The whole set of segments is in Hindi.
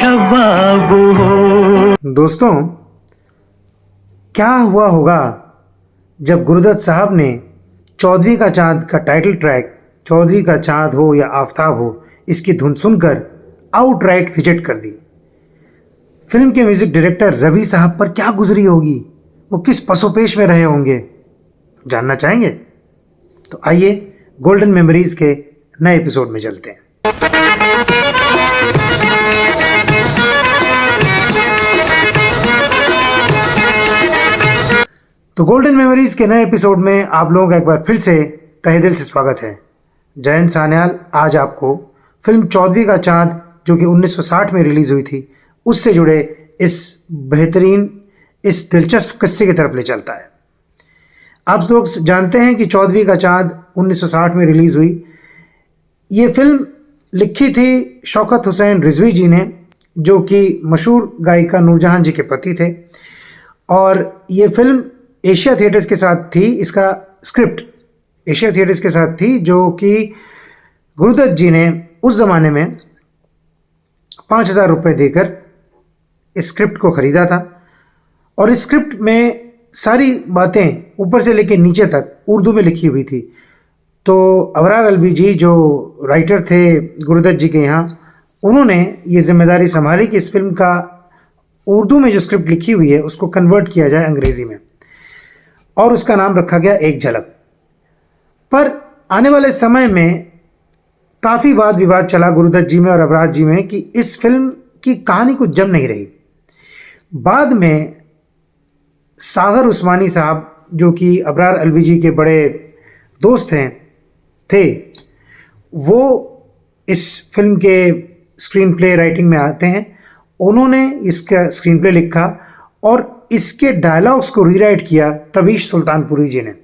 शबाब हो। दोस्तों, क्या हुआ होगा जब गुरुदत्त साहब ने चौदहवीं का चांद का टाइटल ट्रैक चौदहवीं का चांद हो या आफताब हो इसकी धुन सुनकर आउटराइट रिजेक्ट कर दी। फिल्म के म्यूजिक डायरेक्टर रवि साहब पर क्या गुजरी होगी, वो किस पसोपेश में रहे होंगे, जानना चाहेंगे? तो आइए गोल्डन मेमोरीज के नए एपिसोड में चलते हैं। तो गोल्डन मेमोरीज के नए एपिसोड में आप लोगों का एक बार फिर से तहे दिल से स्वागत है। जयंत सान्याल आज आपको फिल्म चौदहवीं का चांद जो कि 1960 में रिलीज हुई थी उससे जुड़े इस बेहतरीन इस दिलचस्प किस्से की तरफ ले चलता है। आप लोग जानते हैं कि चौदहवीं का चांद 1960 में रिलीज हुई। ये फिल्म लिखी थी शौकत हुसैन रिजवी जी ने, जो कि मशहूर गायिका नूरजहां जी के पति थे, और ये फिल्म एशिया थिएटर्स के साथ थी। इसका स्क्रिप्ट एशिया थिएटर्स के साथ थी, जो कि गुरुदत्त जी ने उस ज़माने में 5,000 रुपये देकर इस स्क्रिप्ट को ख़रीदा था। और इस स्क्रिप्ट में सारी बातें ऊपर से लेकर नीचे तक उर्दू में लिखी हुई थी। तो अबरार अलवी जी जो राइटर थे गुरुदत्त जी के यहाँ, उन्होंने ये जिम्मेदारी संभाली कि इस फिल्म का उर्दू में जो स्क्रिप्ट लिखी हुई है उसको कन्वर्ट किया जाए अंग्रेज़ी में, और उसका नाम रखा गया एक झलक। पर आने वाले समय में काफ़ी वाद विवाद चला गुरुदत्त जी में और अबरार जी में कि इस फिल्म की कहानी कुछ जम नहीं रही। बाद में सागर उस्मानी साहब, जो कि अबरार अलवी जी के बड़े दोस्त थे, वो इस फिल्म के स्क्रीन प्ले राइटिंग में आते हैं। उन्होंने इसका स्क्रीन प्ले लिखा और इसके डायलॉग्स को रीराइट किया तबीश सुल्तानपुरी जी ने,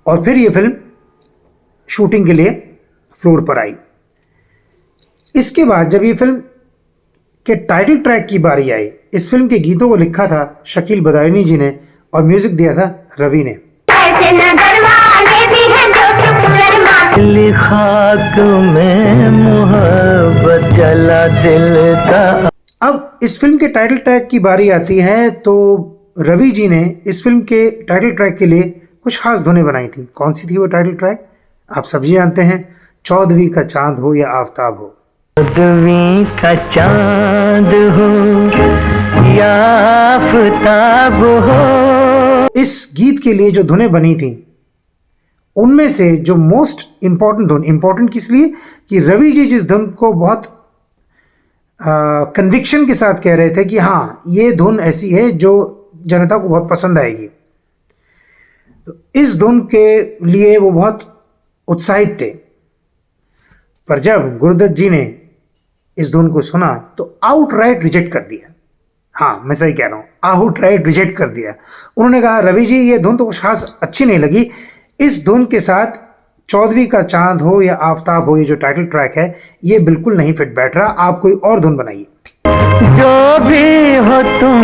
और फिर ये फिल्म शूटिंग के लिए फ्लोर पर आई। इसके बाद जब ये फिल्म के टाइटल ट्रैक की बारी आई, इस फिल्म के गीतों को लिखा था शकील बदायूनी जी ने और म्यूजिक दिया था रवि ने। खाक में मोहब्बत जला दिल का। अब इस फिल्म के टाइटल ट्रैक की बारी आती है, तो रवि जी ने इस फिल्म के टाइटल ट्रैक के लिए कुछ खास धुनें बनाई थी। कौन सी थी वो टाइटल ट्रैक? आप सभी जानते हैं, चौदहवीं का चांद हो या आफताब हो। चौदहवीं का चांद हो या आफताब हो। इस गीत के लिए जो धुनें बनी थी उनमें से जो मोस्ट इम्पॉर्टेंट धुन, इम्पॉर्टेंट किस लिए कि रवि जी जिस धुन को बहुत कन्विक्शन के साथ कह रहे थे कि हाँ ये धुन ऐसी है जो जनता को बहुत पसंद आएगी, तो इस धुन के लिए वो बहुत उत्साहित थे। पर जब गुरुदत्त जी ने इस धुन को सुना तो आउटराइट रिजेक्ट कर दिया। हाँ, मैं सही कह रहा हूँ, आउटराइट रिजेक्ट कर दिया। उन्होंने कहा रवि जी ये धुन तो कुछ खास अच्छी नहीं लगी, इस धुन के साथ चौदहवीं का चांद हो या आफताब हो ये जो टाइटल ट्रैक है ये बिल्कुल नहीं फिट बैठ रहा, आप कोई और धुन बनाइए। जो भी हो तुम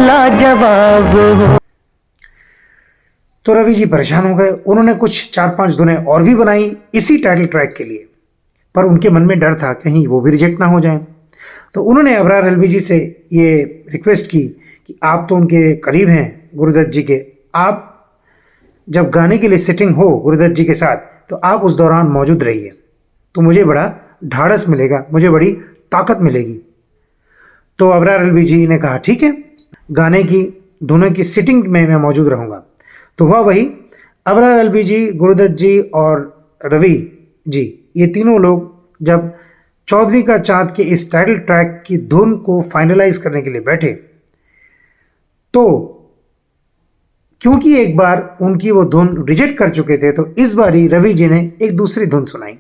लाजवाब हो। तो रवि जी परेशान हो गए। उन्होंने कुछ 4-5 धुनें और भी बनाई इसी टाइटल ट्रैक के लिए, पर उनके मन में डर था कहीं वो भी रिजेक्ट ना हो जाए। तो उन्होंने अबरार अलवी जी से ये रिक्वेस्ट की कि आप तो उनके करीब हैं गुरुदत्त जी के, आप जब गाने के लिए सिटिंग हो गुरुदत्त जी के साथ तो आप उस दौरान मौजूद रहिए, तो मुझे बड़ा ढाढ़स मिलेगा, मुझे बड़ी ताकत मिलेगी। तो अबरार अलवी जी ने कहा ठीक है, गाने की धुनों की सिटिंग में मैं मौजूद रहूँगा। तो हुआ वही, अबरार अलवी जी, गुरुदत्त जी और रवि जी, ये तीनों लोग जब चौदहवीं का चांद के इस टाइटल ट्रैक की धुन को फाइनलाइज करने के लिए बैठे, तो क्योंकि एक बार उनकी वो धुन रिजेक्ट कर चुके थे, तो इस बारी रवि जी ने एक दूसरी धुन सुनाई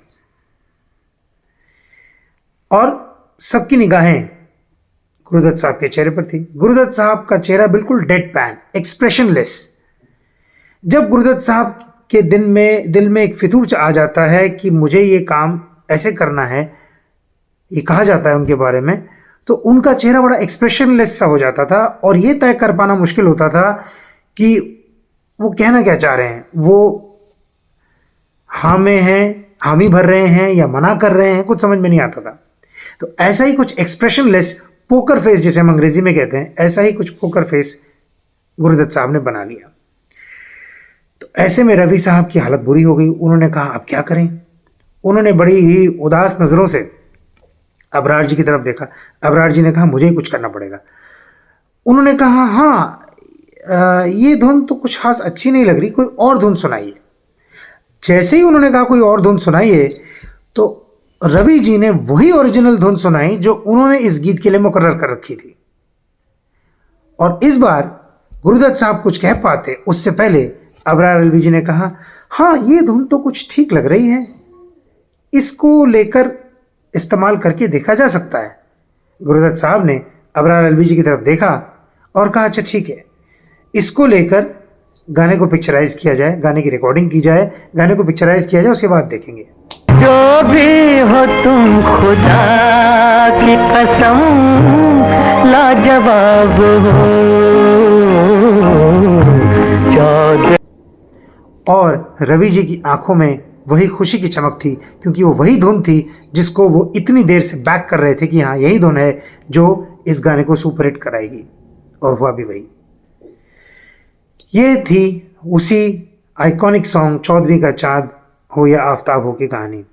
और सबकी निगाहें गुरुदत्त साहब के चेहरे पर थी। गुरुदत्त साहब का चेहरा बिल्कुल डेड पैन, एक्सप्रेशनलेस। जब गुरुदत्त साहब के दिल में एक फितूर आ जाता है कि मुझे ये काम ऐसे करना है, ये कहा जाता है उनके बारे में, तो उनका चेहरा बड़ा एक्सप्रेशनलेस सा हो जाता था और ये तय कर पाना मुश्किल होता था कि वो कहना क्या चाह रहे हैं। वो हाँ में हैं, हामी भर रहे हैं या मना कर रहे हैं, कुछ समझ में नहीं आता था। तो ऐसा ही कुछ एक्सप्रेशनलेस पोकर फेस, जैसे हम अंग्रेजी में कहते हैं, ऐसा ही कुछ पोकर फेस गुरुदत्त साहब ने बना लिया। तो ऐसे में रवि साहब की हालत बुरी हो गई। उन्होंने कहा अब क्या करें। उन्होंने बड़ी ही उदास नज़रों से अबरार जी की तरफ देखा। अबरार जी ने कहा मुझे ही कुछ करना पड़ेगा। उन्होंने कहा हाँ ये धुन तो कुछ खास अच्छी नहीं लग रही, कोई और धुन सुनाइए। जैसे ही उन्होंने कहा कोई और धुन सुनाइए, तो रवि जी ने वही ओरिजिनल धुन सुनाई जो उन्होंने इस गीत के लिए मुकर्रर कर रखी थी। और इस बार गुरुदत्त साहब कुछ कह पाते उससे पहले अबरार अलवी जी ने कहा हाँ ये धुन तो कुछ ठीक लग रही है, इसको लेकर इस्तेमाल करके देखा जा सकता है। गुरुदत्त साहब ने अबरार अलवी जी की तरफ देखा और कहा अच्छा ठीक है, इसको लेकर गाने को पिक्चराइज किया जाए, गाने की रिकॉर्डिंग की जाए, गाने को पिक्चराइज किया जाए, उसके बाद देखेंगे। जो भी हो तुम खुदा की कसम लाजवाब हो। और रवि जी की आंखों में वही खुशी की चमक थी, क्योंकि वो वही धुन थी जिसको वो इतनी देर से बैक कर रहे थे कि हाँ यही धुन है जो इस गाने को सुपरहिट कराएगी, और हुआ भी वही। ये थी उसी आइकॉनिक सॉन्ग चौदहवीं का चाँद हो या आफताब हो की कहानी।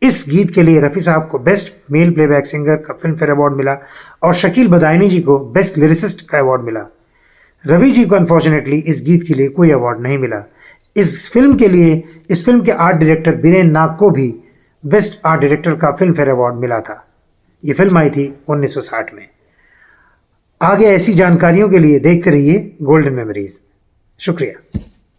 इस गीत के लिए रफ़ी साहब को बेस्ट मेल प्लेबैक सिंगर का फिल्म फेयर अवार्ड मिला और शकील बदायूनी जी को बेस्ट लिरिसिस्ट का अवार्ड मिला। रवि जी को अनफॉर्चुनेटली इस गीत के लिए कोई अवार्ड नहीं मिला। इस फिल्म के आर्ट डायरेक्टर बीरेन नाग को भी बेस्ट आर्ट डायरेक्टर का फिल्म फेयर अवार्ड मिला था। ये फिल्म आई थी 1960 में। आगे ऐसी जानकारियों के लिए देखते रहिए गोल्डन मेमोरीज। शुक्रिया।